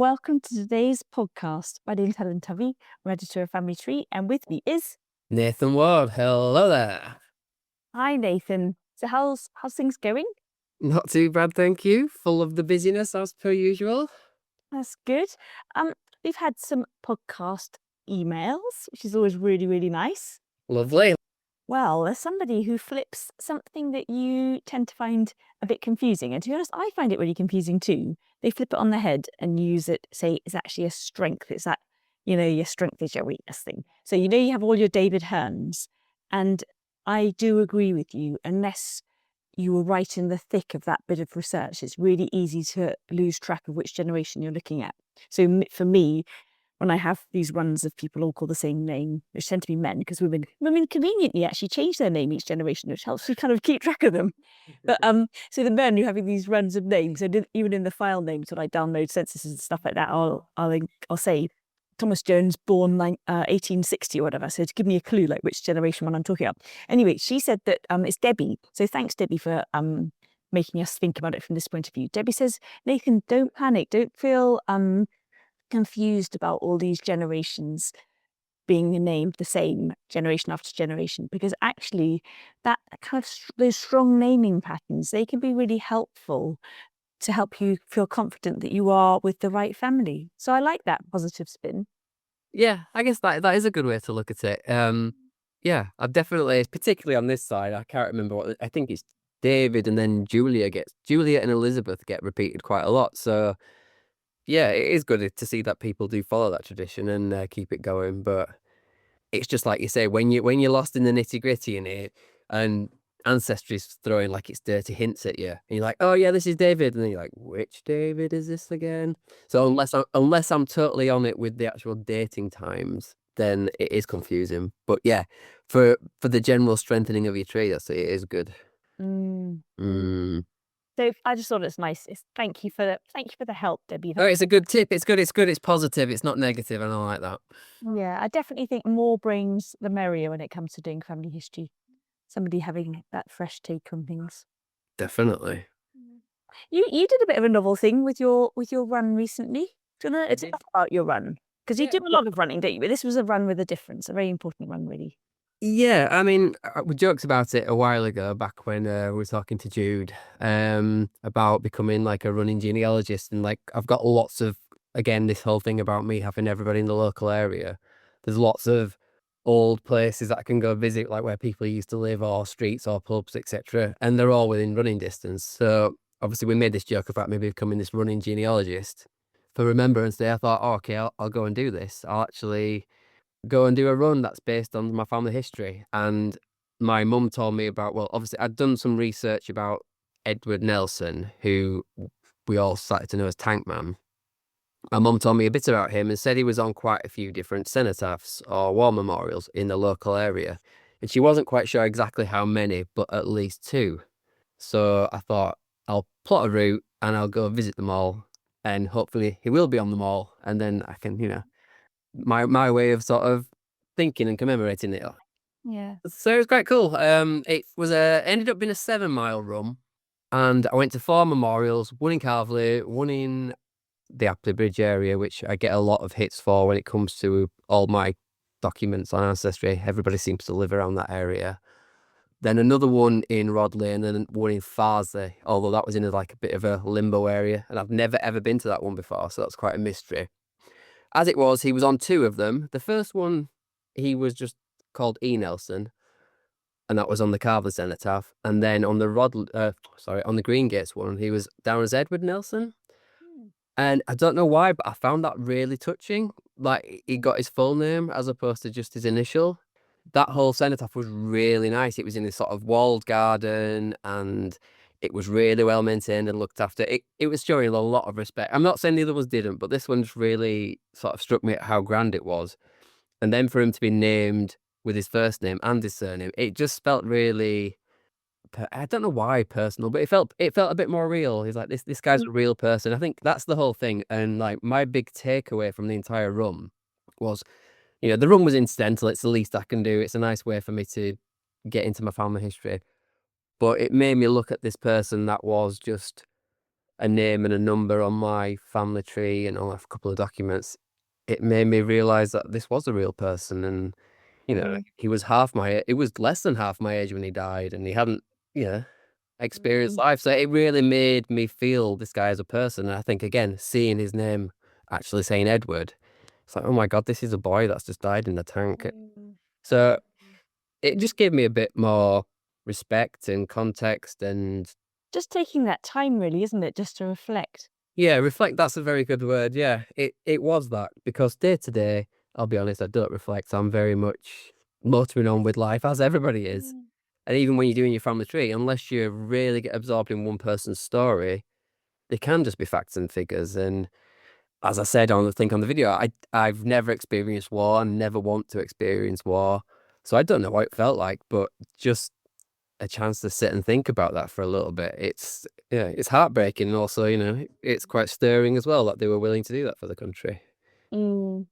welcome to today's podcast. My name is Helen Tovey, I'm editor of Family Tree, and with me is Nathan Ward. Hello there. Hi Nathan. So how's things going? Not too bad, thank you. Full of the busyness as per usual. That's good. We've had some podcast emails, which is always really, really nice. Lovely. Well, there's somebody who flips something that you tend to find a bit confusing. And to be honest, I find it really confusing too. They flip it on the head and use it, say it's actually a strength. It's that, your strength is your weakness thing. So, you have all your David Hearns. And I do agree with you, unless you were right in the thick of that bit of research, it's really easy to lose track of which generation you're looking at. So for me, when I have these runs of people all call the same name, which tend to be men, because women conveniently actually change their name each generation, which helps me kind of keep track of them. But so the men who having these runs of names, and even in the file names when I download censuses and stuff like that, I'll say Thomas Jones, born 1860 or whatever. So to give me a clue, like which generation one I'm talking about. Anyway, she said that it's Debbie. So thanks, Debbie, for making us think about it from this point of view. Debbie says, Nathan, don't panic, don't feel confused about all these generations being named the same generation after generation, because actually that kind of those strong naming patterns, they can be really helpful to help you feel confident that you are with the right family. So I like that positive spin. Yeah, I guess that is a good way to look at it. Yeah, I've definitely, particularly on this side, I can't remember I think it's David and then Julia and Elizabeth get repeated quite a lot. So yeah, it is good to see that people do follow that tradition and keep it going. But it's just like you say, when you're lost in the nitty gritty in it, and Ancestry's throwing like it's dirty hints at you, and you're like, oh yeah, this is David, and then you're like, which David is this again? So unless I'm totally on it with the actual dating times, then it is confusing. But yeah, for the general strengthening of your tree, it is good. Mm. So I just thought it's nice. Thank you for the help, Debbie. Oh, it's a good tip. It's good. It's good. It's positive. It's not negative, and I like that. Yeah, I definitely think more brains the merrier when it comes to doing family history. Somebody having that fresh take on things. Definitely. You did a bit of a novel thing with your run recently. Do you want to talk about your run? Because you do a lot of running, don't you? But this was a run with a difference, a very important one, really. Yeah, I mean, we joked about it a while ago, back when we were talking to Jude, about becoming like a running genealogist, and like I've got lots of, again, this whole thing about me having everybody in the local area. There's lots of old places that I can go visit, like where people used to live, or streets or pubs, etc., and they're all within running distance. So obviously, we made this joke about maybe becoming this running genealogist for Remembrance Day. I thought, oh, okay, I'll go and do this. I'll actually go and do a run that's based on my family history. And my mum told me about, well, obviously I'd done some research about Edward Nelson, who we all started to know as Tank Man. My mum told me a bit about him and said he was on quite a few different cenotaphs or war memorials in the local area. And she wasn't quite sure exactly how many, but at least 2. So I thought, I'll plot a route and I'll go visit them all. And hopefully he will be on them all. And then I can, my way of sort of thinking and commemorating it. Yeah. So it was quite cool. It was ended up being a 7-mile run, and I went to 4 memorials, one in Calverley, one in the Apley Bridge area, which I get a lot of hits for when it comes to all my documents on Ancestry. Everybody seems to live around that area. Then another one in Rodley, and then one in Farsley, although that was in like a bit of a limbo area, and I've never ever been to that one before, so that's quite a mystery. As it was, he was on 2 of them. The first one, he was just called E. Nelson, and that was on the Carver Cenotaph. And then on the on the Green Gates one, he was down as Edward Nelson. And I don't know why, but I found that really touching. Like, he got his full name as opposed to just his initial. That whole cenotaph was really nice. It was in this sort of walled garden, and it was really well maintained and looked after. It was showing a lot of respect. I'm not saying the other ones didn't, but this one just really sort of struck me at how grand it was. And then for him to be named with his first name and his surname, it just felt really, I don't know why personal, but it felt a bit more real. He's like, this guy's a real person. I think that's the whole thing. And like, my big takeaway from the entire run was, the run was incidental. It's the least I can do. It's a nice way for me to get into my family history. But it made me look at this person that was just a name and a number on my family tree and on a couple of documents, it made me realize that this was a real person. And, Mm, he was it was less than half my age when he died, and he hadn't, you know, experienced mm, life. So it really made me feel this guy as a person. And I think, again, seeing his name actually saying Edward, it's like, oh my God, this is a boy that's just died in the tank. mm, So it just gave me a bit more respect and context. And just taking that time, really, isn't it? Just to reflect. yeah, reflect, that's a very good word. Yeah, it was that, because day to day, I'll be honest, I don't reflect. I'm very much motoring on with life, as everybody is. Mm, And even when you're doing your family tree, unless you really get absorbed in one person's story, they can just be facts and figures. And as I said on the video, I've never experienced war and never want to experience war. So I don't know what it felt like, but just a chance to sit and think about that for a little bit. It's heartbreaking, and also, it's quite stirring as well that they were willing to do that for the country. mm.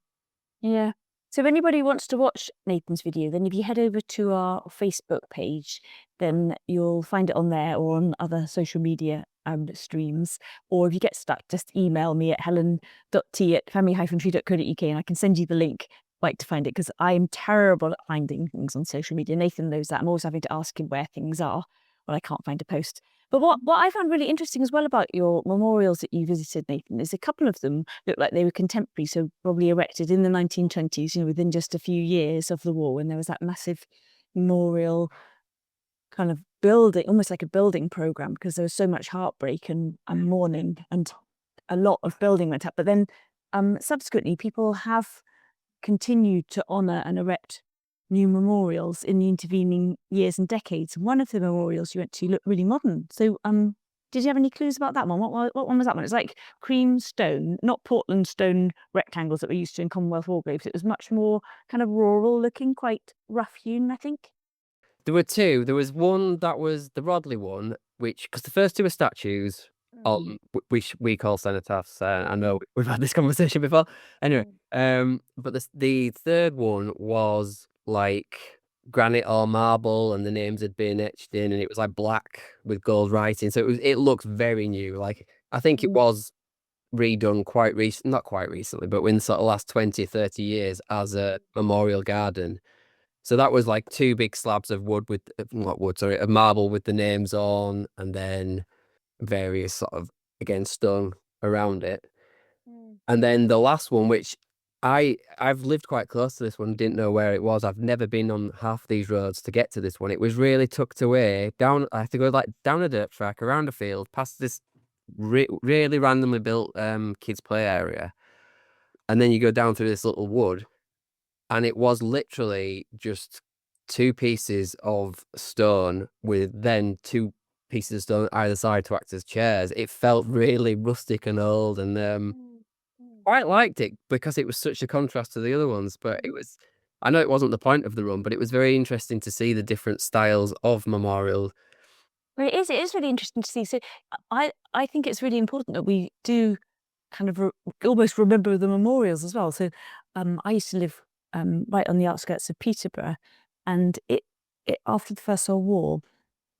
Yeah. So if anybody wants to watch Nathan's video, then if you head over to our Facebook page, then you'll find it on there or on other social media streams. Or if you get stuck, just email me at helen.t@family-tree.co.uk and I can send you the link like to find it, because I'm terrible at finding things on social media. Nathan knows that. I'm always having to ask him where things are when I can't find a post. But what I found really interesting as well about your memorials that you visited, Nathan, is a couple of them look like they were contemporary, so probably erected in the 1920s, within just a few years of the war, when there was that massive memorial kind of building, almost like a building program, because there was so much heartbreak and mourning, and a lot of building went up. But then subsequently, people have continued to honour and erect new memorials in the intervening years and decades. One of the memorials you went to looked really modern. So, did you have any clues about that one? What one was that one? It's like cream stone, not Portland stone rectangles that we're used to in Commonwealth war graves. It was much more kind of rural looking, quite rough hewn, I think. There were two. There was one that was the Rodley one, which, because the first two are statues, Mm, we call cenotaphs. I know mm, we've had this conversation before. Anyway, mm, but the third one was like granite or marble, and the names had been etched in, and it was like black with gold writing. So it looked very new. Like, I think it mm, was redone quite recent, not quite recently, but in sort of last 20, 30 years as a memorial garden. So that was like two big slabs of wood with, not wood, sorry, of marble with the names on, and then various sort of, again, stone around it. mm, And then the last one, which I've lived quite close to this one, didn't know where it was. I've never been on half these roads to get to this one. It was really tucked away down. I have to go like down a dirt track, around a field, past this really randomly built kids play area, and then you go down through this little wood, and it was literally just two pieces of stone with then two pieces of stone either side to act as chairs. It felt really rustic and old, and mm, mm, quite liked it because it was such a contrast to the other ones. But it mm. was, I know it wasn't the point of the run, but it was very interesting to see the different styles of memorial. Well, it is really interesting to see. So I think it's really important that we do kind of almost remember the memorials as well. So I used to live right on the outskirts of Peterborough, and it after the First World War,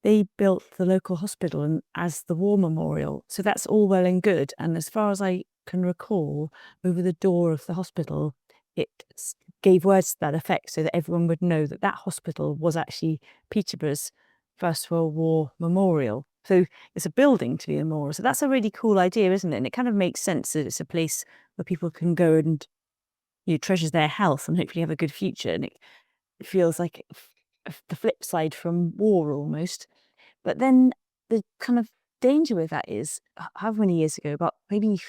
they built the local hospital and as the war memorial. So that's all well and good. And as far as I can recall, over the door of the hospital, it gave words to that effect so that everyone would know that that hospital was actually Peterborough's First World War memorial. So it's a building to be a memorial. So that's a really cool idea, isn't it? And it kind of makes sense that it's a place where people can go and treasure their health and hopefully have a good future. And it feels like the flip side from war almost. But then the kind of danger with that is, however many years ago, about maybe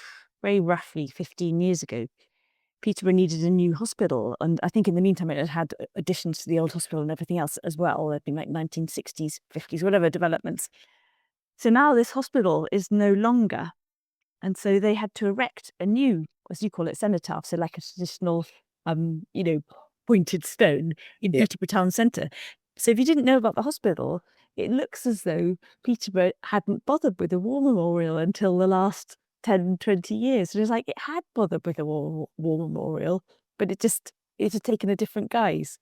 very roughly 15 years ago, Peterborough needed a new hospital. And I think in the meantime, it had had additions to the old hospital and everything else as well. There'd been like 1960s, 50s, whatever developments. So now this hospital is no longer. And so they had to erect a new, as you call it, cenotaph, so like a traditional, you know, pointed stone in Yeah. Peterborough town centre. So if you didn't know about the hospital, it looks as though Peterborough hadn't bothered with a war memorial until the last 10, 20 years. And it's like it had bothered with a war memorial, but it had taken a different guise.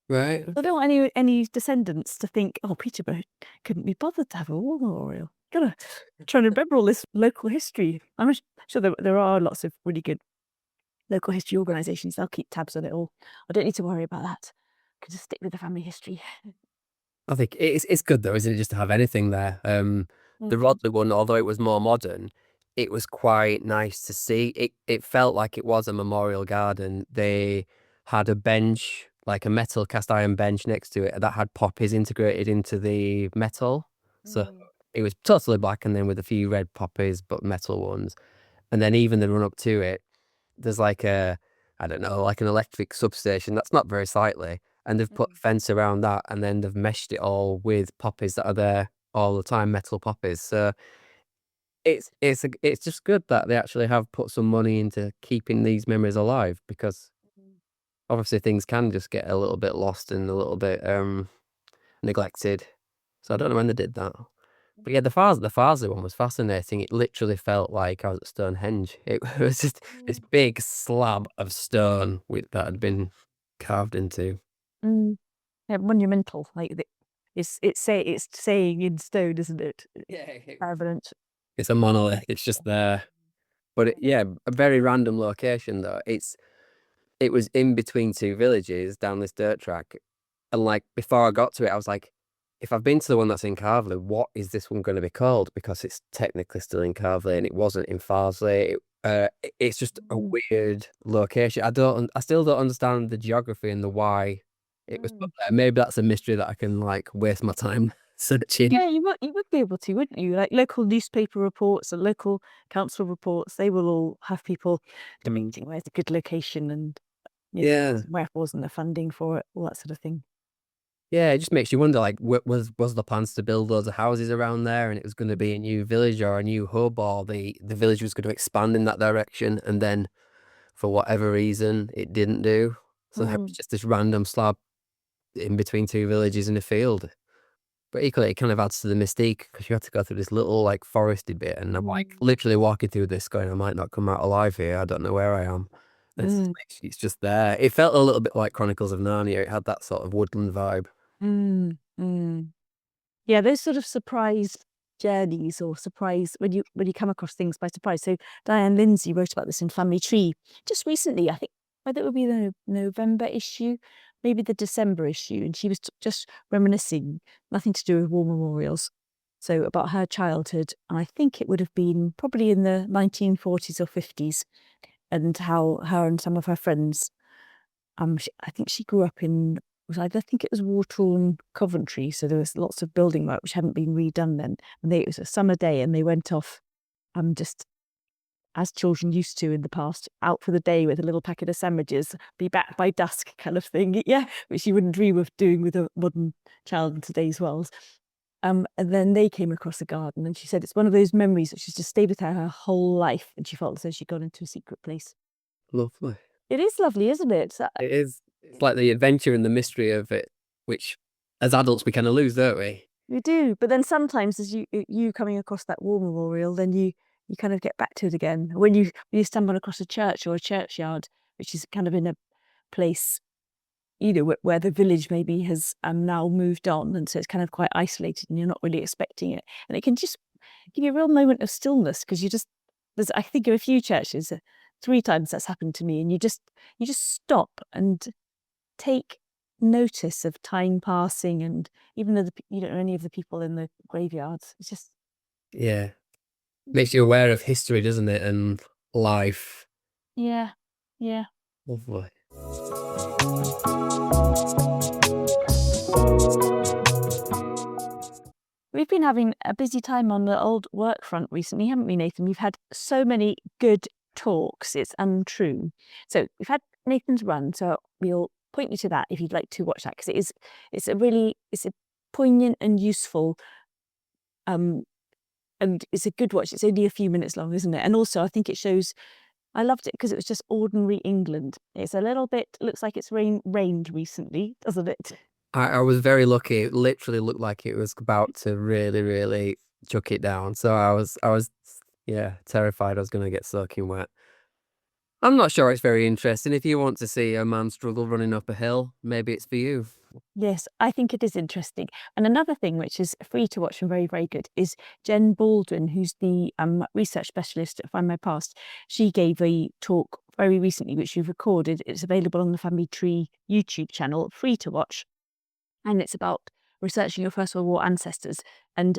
Right. I don't want any descendants to think, oh, Peterborough couldn't be bothered to have a war memorial. Gotta trying to remember all this local history. I'm sure there are lots of really good local history organisations. They'll keep tabs on it all. I don't need to worry about that. I can just stick with the family history. I think it's good though, isn't it, just to have anything there. The Mm. Rodley one, although it was more modern, it was quite nice to see. It felt like it was a memorial garden. They had a bench, like a metal cast iron bench next to it that had poppies integrated into the metal. So Mm. it was totally black and then with a few red poppies, but metal ones. And then even the run up to it, there's like I don't know, like an electric substation that's not very sightly. And they've put a Mm. fence around that and then they've meshed it all with poppies that are there all the time, metal poppies. So it's just good that they actually have put some money into keeping these memories alive because obviously things can just get a little bit lost and a little bit neglected. So I don't know when they did that. But yeah, the Farsley one was fascinating. It literally felt like I was at Stonehenge. It was just this Mm. big slab of stone that had been carved into. Mm. Yeah, monumental. Like it's saying in stone, isn't it? Yeah, Evident. it's a monolith. It's just there. But yeah, a very random location though. It was in between two villages down this dirt track. And like before I got to it, I was like, if I've been to the one that's in Carvely, what is this one going to be called? Because it's technically still in Carvely and it wasn't in Farsley. It's just a Mm. weird location. I still don't understand the geography and the why it was put Mm. there. Maybe that's a mystery that I can like waste my time searching. Yeah, you would be able to, wouldn't you? Like local newspaper reports and local council reports, they will all have people debating where's a good location and Yeah. where wasn't the funding for it, all that sort of thing. Yeah, it just makes you wonder, like, was the plans to build loads of houses around there, and it was going to be a new village or a new hub, or the village was going to expand in that direction, and then for whatever reason, it didn't do. So it was Mm. just this random slab in between two villages in a field. But equally, it kind of adds to the mystique because you have to go through this little like foresty bit, and I'm like Mm. literally walking through this, going, I might not come out alive here. I don't know where I am. And Mm. it's just there. It felt a little bit like Chronicles of Narnia. It had that sort of woodland vibe. Mm. Mm. Yeah, those sort of surprise journeys or surprise when you come across things by surprise. So Diane Lindsay wrote about this in Family Tree just recently. I think whether it would be the November issue, maybe the December issue, and she was just reminiscing, nothing to do with war memorials. So about her childhood, and I think it would have been probably in the 1940s or 50s, and how her and some of her friends I think she grew up in I think it was war-torn Coventry, so there was lots of building work which hadn't been redone then. And it was a summer day, and they went off, just as children used to in the past, out for the day with a little packet of sandwiches, be back by dusk, kind of thing. Yeah, which you wouldn't dream of doing with a modern child in today's world. And then they came across a garden, and she said it's one of those memories that she's just stayed with her whole life, and she felt as though she'd gone into a secret place. Lovely. It is lovely, isn't it? It is. It's like the adventure and the mystery of it, which as adults we kind of lose, don't we? You do, but then sometimes as you coming across that war memorial, then you kind of get back to it again. When you stumble across a church or a churchyard, which is kind of in a place, where the village maybe has now moved on, and so it's kind of quite isolated, and you're not really expecting it, and it can just give you a real moment of stillness because I think of a few churches, 3 times that's happened to me, and you just stop and take notice of time passing, and even though you don't know any of the people in the graveyards, it's just Yeah. Makes you aware of history, doesn't it? And life. yeah, yeah. Lovely. We've been having a busy time on the old work front recently, haven't we, Nathan? We've had so many good talks, it's untrue. So we've had Nathan's run, so we'll point you to that if you'd like to watch that, because it's a poignant and useful, um and it's a good watch. It's only a few minutes long, isn't it? And also I think it shows I loved it because it was just ordinary England. It's a little bit looks like it's rained recently, doesn't it? I was very lucky. It literally looked like it was about to really, really chuck it down. So I was, yeah, terrified I was going to get soaking wet. I'm not sure it's very interesting. If you want to see a man struggle running up a hill, maybe it's for you. Yes, I think it is interesting. And another thing which is free to watch and very, very good is Jen Baldwin, who's the research specialist at Find My Past. She gave a talk very recently, which you've recorded. It's available on the Family Tree YouTube channel, free to watch. And it's about researching your First World War ancestors. And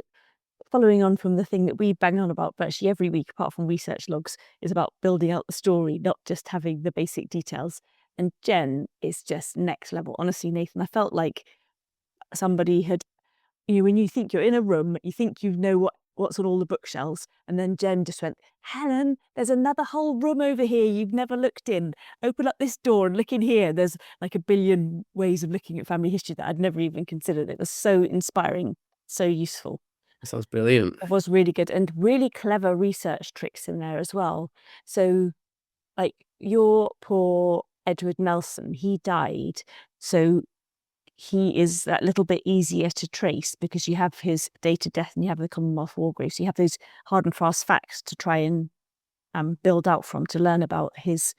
following on from the thing that we bang on about virtually every week, apart from research logs, is about building out the story, not just having the basic details. And Jen is just next level. Honestly, Nathan, I felt like somebody had, when you think you're in a room, you think you know what's on all the bookshelves, and then Jen just went, Helen, there's another whole room over here you've never looked in. Open up this door and look in here. There's like a billion ways of looking at family history that I'd never even considered. It was so inspiring, so useful. That sounds brilliant. It was really good, and really clever research tricks in there as well. So, like your poor Edward Nelson, he died. So he is that little bit easier to trace because you have his date of death and you have the Commonwealth War Grave. So you have those hard and fast facts to try and build out from, to learn about his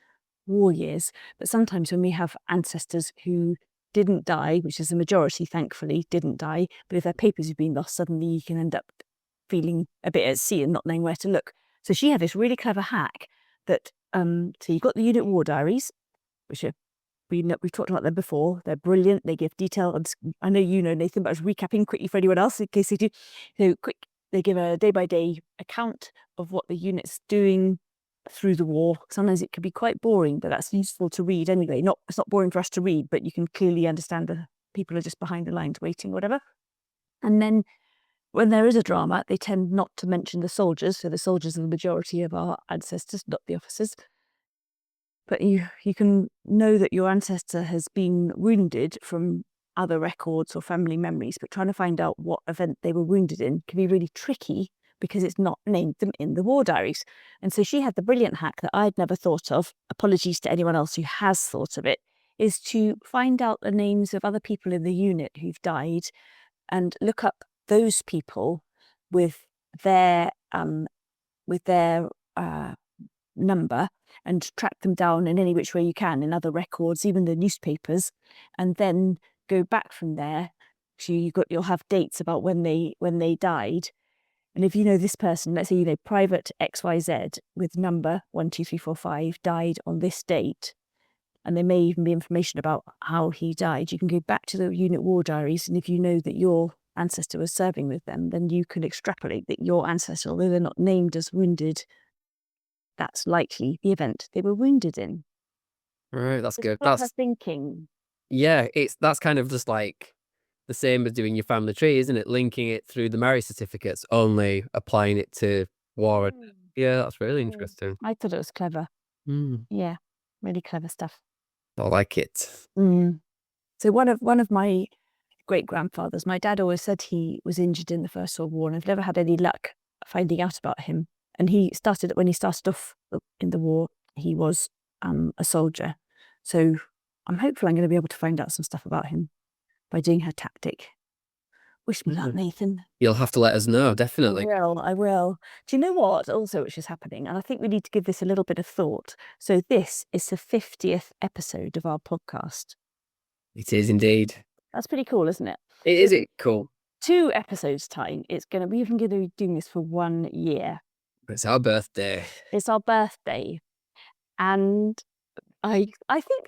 war years. But sometimes when we have ancestors who didn't die, which is a majority, thankfully, didn't die, but if their papers have been lost, suddenly you can end up feeling a bit at sea and not knowing where to look. So she had this really clever hack that, so you've got the unit war diaries, which are, we've talked about them before. They're brilliant. They give detail. And I know you know, Nathan, but I was recapping quickly for anyone else in case they do. So they give a day-by-day account of what the unit's doing through the war. Sometimes it can be quite boring, but that's useful to read anyway. It's not boring for us to read, but you can clearly understand the people are just behind the lines waiting, whatever. And then when there is a drama, they tend not to mention the soldiers. So the soldiers are the majority of our ancestors, not the officers. But you can know that your ancestor has been wounded from other records or family memories, but trying to find out what event they were wounded in can be really tricky because it's not named them in the war diaries. And so she had the brilliant hack that I'd never thought of, apologies to anyone else who has thought of it, is to find out the names of other people in the unit who've died and look up those people with their number and track them down in any which way you can in other records, even the newspapers, and then go back from there. So you'll have dates about when they died. And if you know this person, let's say you know Private XYZ with number 12345 died on this date, and there may even be information about how he died, you can go back to the unit war diaries, and if you know that your ancestor was serving with them, then you can extrapolate that your ancestor, although they're not named as wounded, that's likely the event they were wounded in. Right, that's It's good. clever thinking. Yeah, that's kind of just like the same as doing your family tree, isn't it? Linking it through the marriage certificates, only applying it to war. Yeah, that's really interesting. I thought it was clever. Mm, Yeah, really clever stuff. I like it. So one of my great grandfathers, my dad always said he was injured in the First World War, and I've never had any luck finding out about him. And when he started off in the war, he was a soldier. So I'm hopeful I'm going to be able to find out some stuff about him by doing her tactic. Wish me luck, Nathan. You'll have to let us know, definitely. I will. Do you know what also which is happening? And I think we need to give this a little bit of thought. So this is the 50th episode of our podcast. It is indeed. That's pretty cool, isn't it? Is it cool? 2 episodes time. We're even going to be doing this for 1 year. It's our birthday. It's our birthday. And I think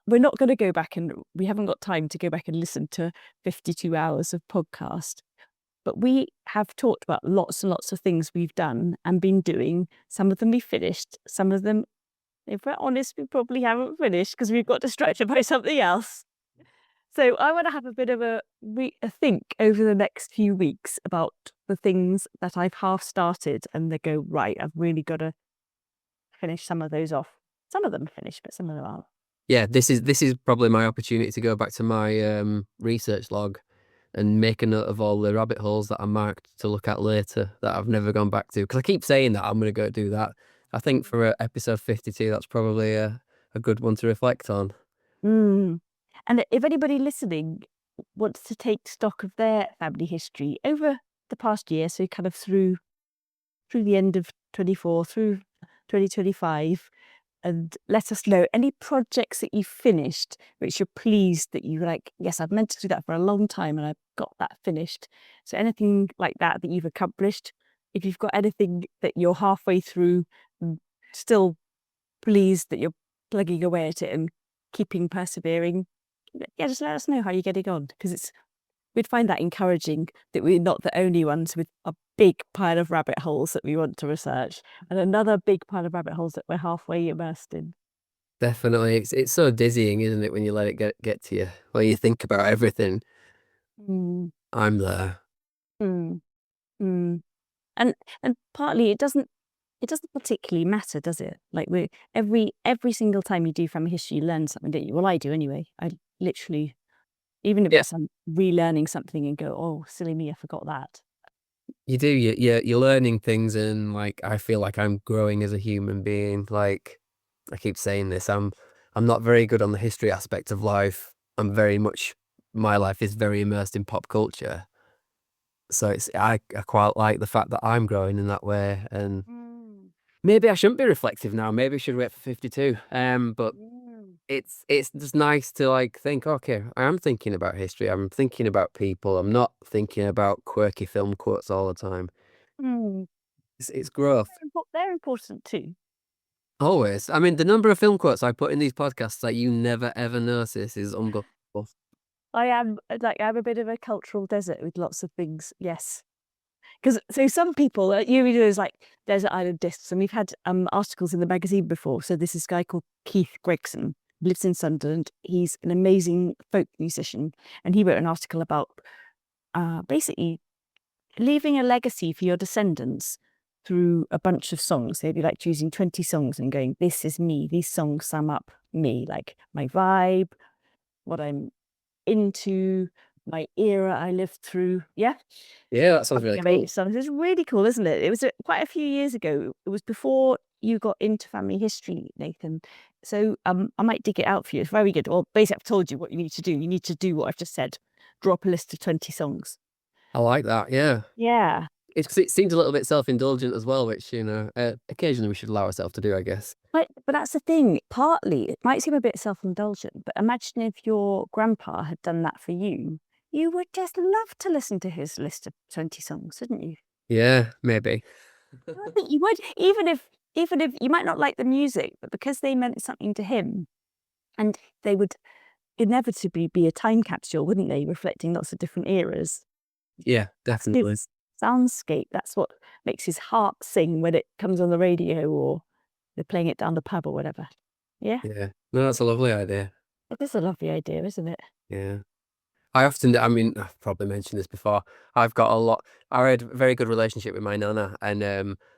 we're not going to go back, and we haven't got time to go back and listen to 52 hours of podcast. But we have talked about lots and lots of things we've done and been doing. Some of them we finished. Some of them, if we're honest, we probably haven't finished because we've got distracted by something else. So I want to have a bit of a think over the next few weeks about the things that I've half started and they go, right, I've really got to finish some of those off. Some of them are finished, but some of them aren't. Yeah, this is probably my opportunity to go back to my research log and make a note of all the rabbit holes that I marked to look at later that I've never gone back to. Because I keep saying that I'm going to go do that. I think for episode 52, that's probably a good one to reflect on. And if anybody listening wants to take stock of their family history over the past year, so kind of through the end of 24, through 2025, and let us know any projects that you finished which you're pleased that you like, yes, I've meant to do that for a long time and I've got that finished. So anything like that you've accomplished, if you've got anything that you're halfway through, still pleased that you're plugging away at it and keeping persevering, yeah, just let us know how you're getting on, because we'd find that encouraging that we're not the only ones with a big pile of rabbit holes that we want to research and another big pile of rabbit holes that we're halfway immersed in. Definitely. It's so dizzying, isn't it, when you let it get to you? When you think about everything. Mm, I'm there. mm, mm. And partly it doesn't particularly matter, does it? Like every single time you do family history, you learn something, don't you? Well, I do anyway. I literally, even if Yeah, it's relearning something and go, oh, silly me, I forgot that. you do. You're learning things, and like I feel like I'm growing as a human being. Like I keep saying this, I'm not very good on the history aspect of life. I'm very much my life is very immersed in pop culture. So I quite like the fact that I'm growing in that way, and Mm, maybe I shouldn't be reflective now. Maybe I should wait for 52. But mm, it's just nice to like think, okay, I am thinking about history. I'm thinking about people. I'm not thinking about quirky film quotes all the time. mm. It's growth. They're important too. Always. I mean, the number of film quotes I put in these podcasts that you never ever notice is unbelievable. I'm a bit of a cultural desert with lots of things. Yes. Because so some people, you read those like desert island discs, and we've had articles in the magazine before. So this is a guy called Keith Gregson, lives in Sunderland. He's an amazing folk musician, and he wrote an article about basically leaving a legacy for your descendants through a bunch of songs. They'd be like choosing 20 songs and going, "This is me. These songs sum up me, like my vibe, what I'm into, my era I lived through." Yeah. Yeah, that sounds really Family cool. songs. It's really cool, isn't it? It was quite a few years ago. It was before you got into family history, Nathan. So I might dig it out for you. It's very good. Well, basically, I've told you what you need to do. You need to do what I've just said. Draw up a list of 20 songs. I like that. Yeah. Yeah. It's 'cause it seems a little bit self-indulgent as well, which, occasionally we should allow ourselves to do, I guess. But that's the thing. Partly, it might seem a bit self-indulgent, but imagine if your grandpa had done that for you. You would just love to listen to his list of 20 songs, wouldn't you? Yeah, maybe. I think you would, even if you might not like the music, but because they meant something to him, and they would inevitably be a time capsule, wouldn't they, reflecting lots of different eras. Yeah, That's definitely. his soundscape. That's what makes his heart sing when it comes on the radio or they're playing it down the pub or whatever. Yeah, Yeah. No, that's a lovely idea. it is a lovely idea, isn't it? Yeah. I mean, I've probably mentioned this before. I had a very good relationship with my nana, and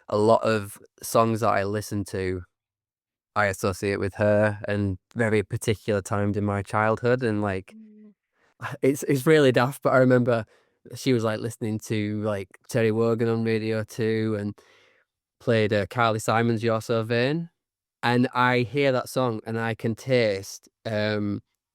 a lot of songs that I listen to, I associate with her and very particular times in my childhood. And like, Mm. it's really daft, but I remember she was like listening to like Terry Wogan on Radio 2 and played Carly Simon's You're So Vain. And I hear that song and I can taste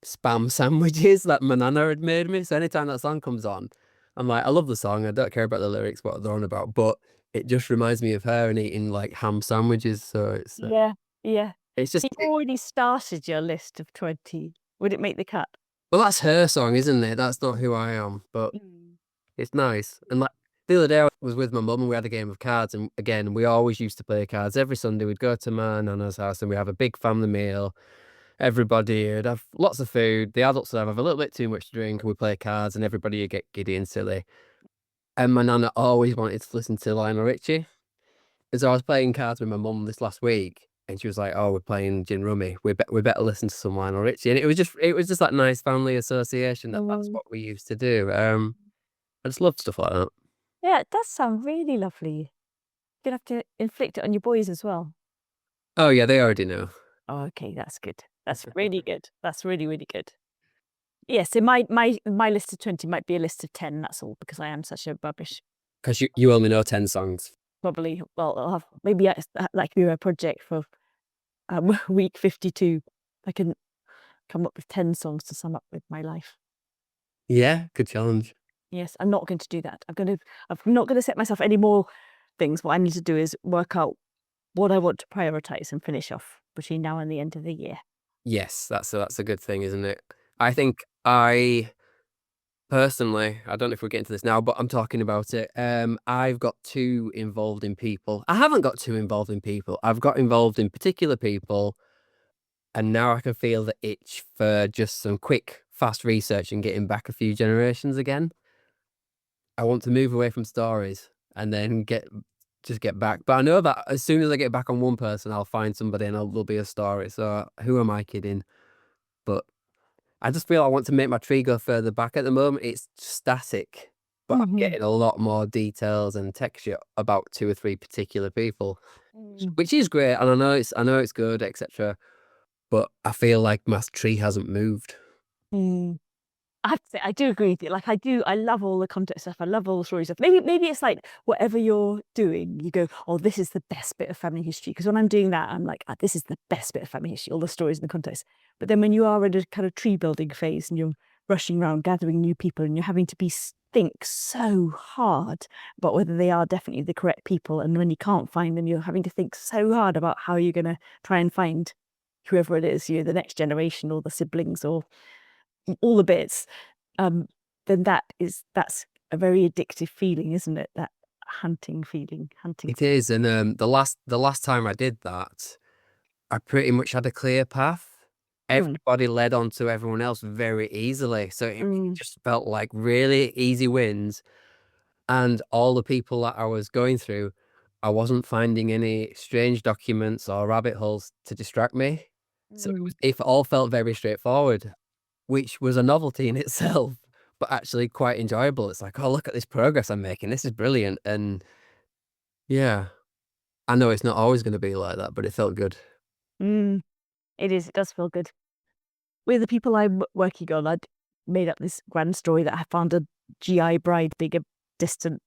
spam sandwiches that my nana had made me. So anytime that song comes on, I'm like, I love the song. I don't care about the lyrics, what they're on about, but it just reminds me of her and eating like ham sandwiches. So Yeah, yeah. it's You've just already started your list of 20. Would it make the cut? well, that's her song, isn't it? That's not who I am, but Mm. it's nice. And like the other day, I was with my mum and we had a game of cards. And again, we always used to play cards every Sunday. We'd go to my nana's house and we have a big family meal. Everybody would have lots of food. The adults would have a little bit too much to drink, and we play cards, and everybody would get giddy and silly. And my nana always wanted to listen to Lionel Richie. And so I was playing cards with my mum this last week, and she was like, "Oh, we're playing gin rummy. We better listen to some Lionel Richie." And it was just that nice family association that's Mm. what we used to do. I just loved stuff like that. Yeah, it does sound really lovely. You're gonna have to inflict it on your boys as well. Oh yeah, they already know. Oh, okay, that's good. That's really good. That's really, really good. Yeah, so my list of 20 might be a list of 10, that's all, because I am such a rubbish. Because you only know 10 songs. Probably, well, I'll have maybe that could be a project for week 52. I can come up with 10 songs to sum up with my life. Yeah, good challenge. Yes, I'm not going to do that. I'm not gonna set myself any more things. What I need to do is work out what I want to prioritize and finish off. between now and the end of the year. Yes, that's a good thing, isn't it? I think personally, I don't know if we're getting to this now, but I'm talking about it. I've got too involved in people. I haven't got too involved in people. I've got involved in particular people, and now I can feel the itch for just some quick, fast research and getting back a few generations again. I want to move away from stories and then just get back. But I know that as soon as I get back on one person, I'll find somebody and there'll be a story. So who am I kidding? But I just feel I want to make my tree go further back. At the moment, it's static, but I'm Mhm. getting a lot more details and texture about 2 or 3 particular people, Mm. which is great. And I know it's good, etc. But I feel like my tree hasn't moved. Mm. I have to say, I do agree with you. Like I love all the context stuff. I love all the story stuff. Maybe it's like whatever you're doing, you go, oh, this is the best bit of family history. Because when I'm doing that, I'm like, "Ah, this is the best bit of family history, all the stories and the context." But then when you are in a kind of tree building phase and you're rushing around gathering new people and you're having to think so hard about whether they are definitely the correct people, and when you can't find them, you're having to think so hard about how you're going to try and find whoever it is, the next generation or the siblings or all the bits, um, then that's a very addictive feeling, isn't it? That hunting feeling, hunting. It is, and the last time I did that, I pretty much had a clear path. Mm, Everybody led on to everyone else very easily, so it mm, just felt like really easy wins. And all the people that I was going through, I wasn't finding any strange documents or rabbit holes to distract me. So mm, it all felt very straightforward, which was a novelty in itself, but actually quite enjoyable. It's like, oh, look at this progress I'm making. This is brilliant. And yeah, I know it's not always going to be like that, but it felt good. mm. It is. It does feel good. With the people I'm working on, I'd made up this grand story that I found a GI bride being a distant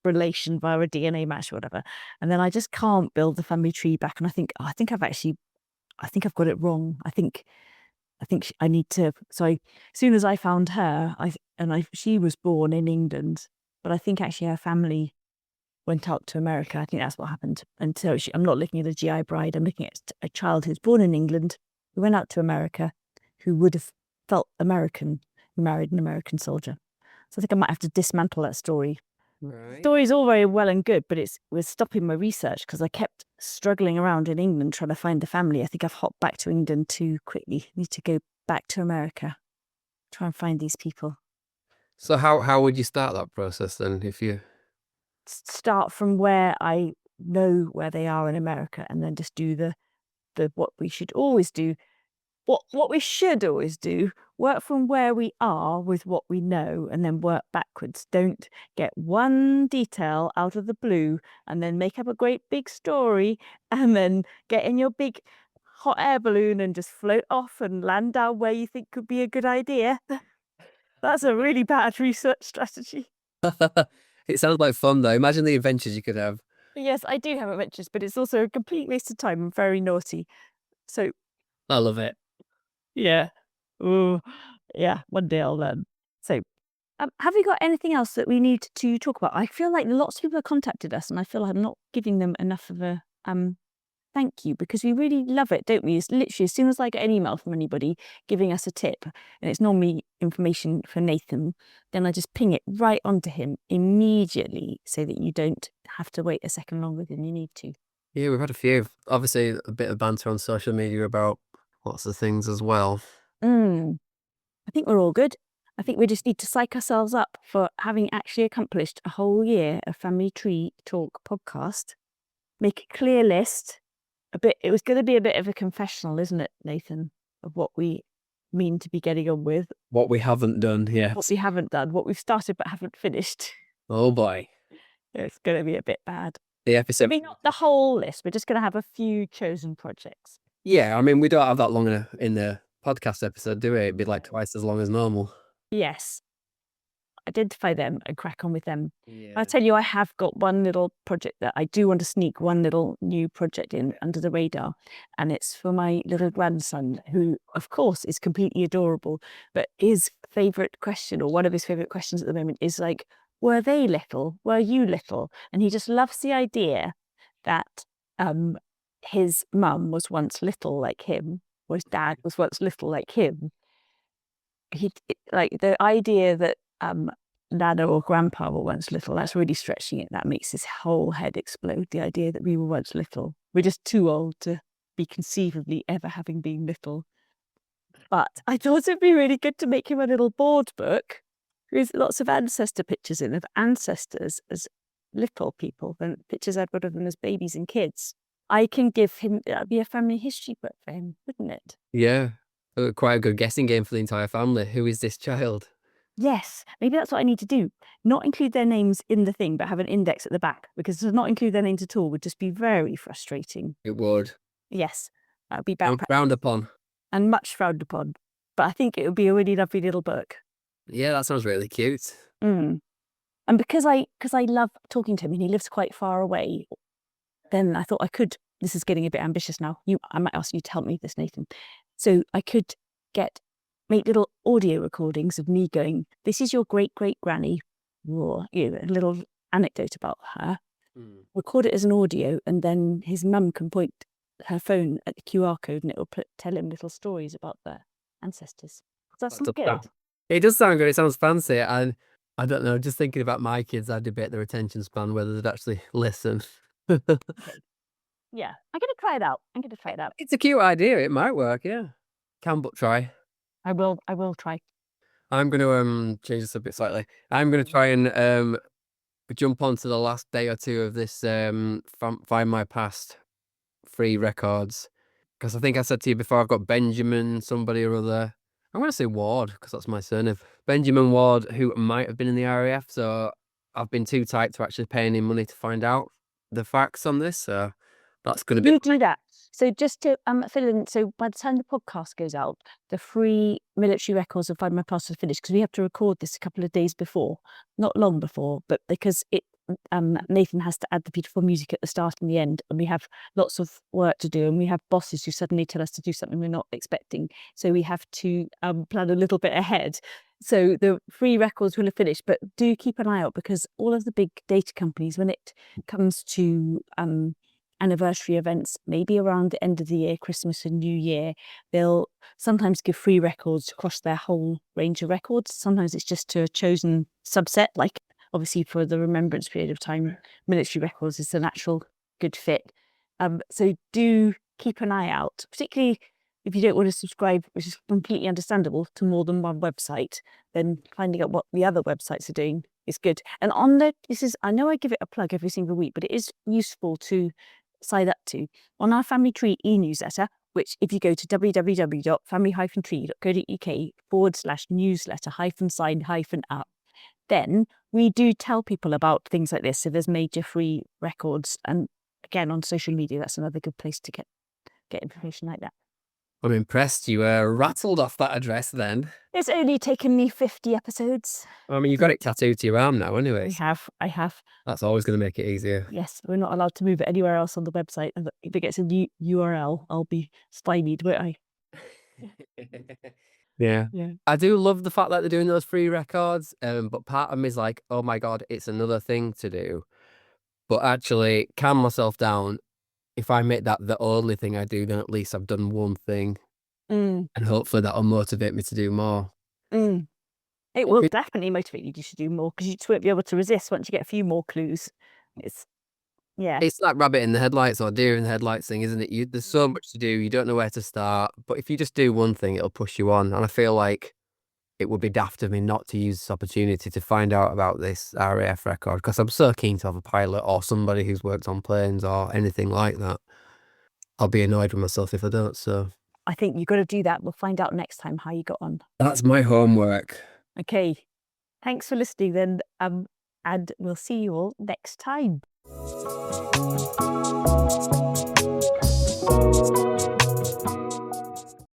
relation via a DNA match or whatever, and then I just can't build the family tree back. And I think, oh, I think I've got it wrong. I need to. So as soon as I found her, she was born in England, but I think actually her family went out to America. I think that's what happened. And so I'm not looking at a GI bride. I'm looking at a child who's born in England, who went out to America, who would have felt American, who married an American soldier. So I think I might have to dismantle that story. The Right. story's all very well and good, but it was stopping my research because I kept struggling around in England trying to find the family. I think I've hopped back to England too quickly. I need to go back to America, try and find these people. So how would you start that process then if you Start from where I know where they are in America, and then just do the what we should always do. What we should always do, work from where we are with what we know and then work backwards. Don't get one detail out of the blue and then make up a great big story and then get in your big hot air balloon and just float off and land down where you think could be a good idea. That's a really bad research strategy. It sounds like fun though. Imagine the adventures you could have. Yes, I do have adventures, but it's also a complete waste of time and very naughty. So I love it. yeah. Ooh, yeah, one day I'll learn. So, have we got anything else that we need to talk about? I feel like lots of people have contacted us, and I feel like I'm not giving them enough of a thank you because we really love it, don't we? It's literally as soon as I get an email from anybody giving us a tip, and it's normally information for Nathan, then I just ping it right onto him immediately so that you don't have to wait a second longer than you need to. Yeah, we've had a few. Obviously, a bit of banter on social media about lots of things as well. Mm. I think we're all good. I think we just need to psych ourselves up for having actually accomplished a whole year of Family Tree Talk podcast. Make a clear list. It was going to be a bit of a confessional, isn't it, Nathan, of what we mean to be getting on with, What we haven't done what yet. we haven't done, what we've started but haven't finished. Oh boy. It's going to be a bit bad. The I episode. mean, not the whole list. We're just going to have a few chosen projects. Yeah, I mean, we don't have that long in the podcast episode, do we? It'd be like twice as long as normal. Yes. Identify them and crack on with them. Yeah. I'll tell you, I have got one little project that I do want to sneak one little new project in under the radar. And it's for my little grandson, who, of course, is completely adorable. But his favourite question, or one of his favourite questions at the moment, is like, were they little? Were you little? And he just loves the idea that his mum was once little like him, or his dad was once little like him, like the idea that Nana or Grandpa were once little, that's really stretching it. That makes his whole head explode. The idea that we were once little. We're just too old to be conceivably ever having been little. But I thought it'd be really good to make him a little board book with lots of ancestor pictures in, of ancestors as little people, and pictures I've got of them as babies and kids. I can give him, that'd be a family history book for him, wouldn't it? Yeah. Quite a good guessing game for the entire family. Who is this child? Yes, maybe that's what I need to do. Not include their names in the thing, but have an index at the back, because to not include their names at all would just be very frustrating. It would. Yes, that would be bad Frowned upon. and much frowned upon. But I think it would be a really lovely little book. Yeah, that sounds really cute. And because I love talking to him and he lives quite far away, then I thought I could, this is getting a bit ambitious now. I might ask you to help me with this, Nathan. So I could make little audio recordings of me going, this is your great great granny, or a little anecdote about her. Record it as an audio, and then his mum can point her phone at the QR code and it will tell him little stories about their ancestors. Does that sound good? It does sound good. It sounds fancy. And I don't know, just thinking about my kids, I debate their attention span, whether they'd actually listen. Yeah, I'm going to try it out. It's a cute idea. It might work, yeah. Can but try. I will try. I'm going to change this a bit slightly. I'm going to try and jump onto the last day or two of this Find My Past free records. Because I think I said to you before, I've got Benjamin, somebody or other. I'm going to say Ward, because that's my surname. Benjamin Ward, who might have been in the RAF. So I've been too tight to actually pay any money to find out the facts on this. So that's going to be... You do that. So just to fill in, so by the time the podcast goes out, the free military records of Find My Past are finished, because we have to record this a couple of days before, not long before, but because Nathan has to add the beautiful music at the start and the end, and we have lots of work to do, and we have bosses who suddenly tell us to do something we're not expecting, so we have to plan a little bit ahead. So the free records will have finished, but do keep an eye out, because all of the big data companies, when it comes to anniversary events, maybe around the end of the year, Christmas and New Year, they'll sometimes give free records across their whole range of records. Sometimes it's just to a chosen subset, like obviously for the remembrance period of time, military records is a natural good fit. So do keep an eye out, particularly if you don't want to subscribe, which is completely understandable, to more than one website. Then finding out what the other websites are doing is good. And I know I give it a plug every single week, but it is useful to sign up to on our Family Tree e-newsletter, which if you go to www.family-tree.co.uk/newsletter-sign-up, then we do tell people about things like this. So there's major free records, and again on social media, that's another good place to get information like that. I'm impressed you rattled off that address then. It's only taken me 50 episodes. I mean, you've got it tattooed to your arm now anyway. I have. That's always going to make it easier. Yes, we're not allowed to move it anywhere else on the website. And if it gets a new URL, I'll be stymied, won't I? Yeah. I do love the fact that they're doing those free records, but part of me is like, oh my God, it's another thing to do. But actually, calm myself down. If I make that the only thing I do, then at least I've done one thing. And hopefully that'll motivate me to do more. It will definitely motivate you to do more, because you just won't be able to resist once you get a few more clues. It's like rabbit in the headlights or deer in the headlights thing, isn't it? There's so much to do, you don't know where to start. But if you just do one thing, it'll push you on. And I feel like it would be daft of me not to use this opportunity to find out about this RAF record, because I'm so keen to have a pilot or somebody who's worked on planes or anything like that. I'll be annoyed with myself if I don't, so... I think you've got to do that. We'll find out next time how you got on. That's my homework. Okay. Thanks for listening then, and we'll see you all next time.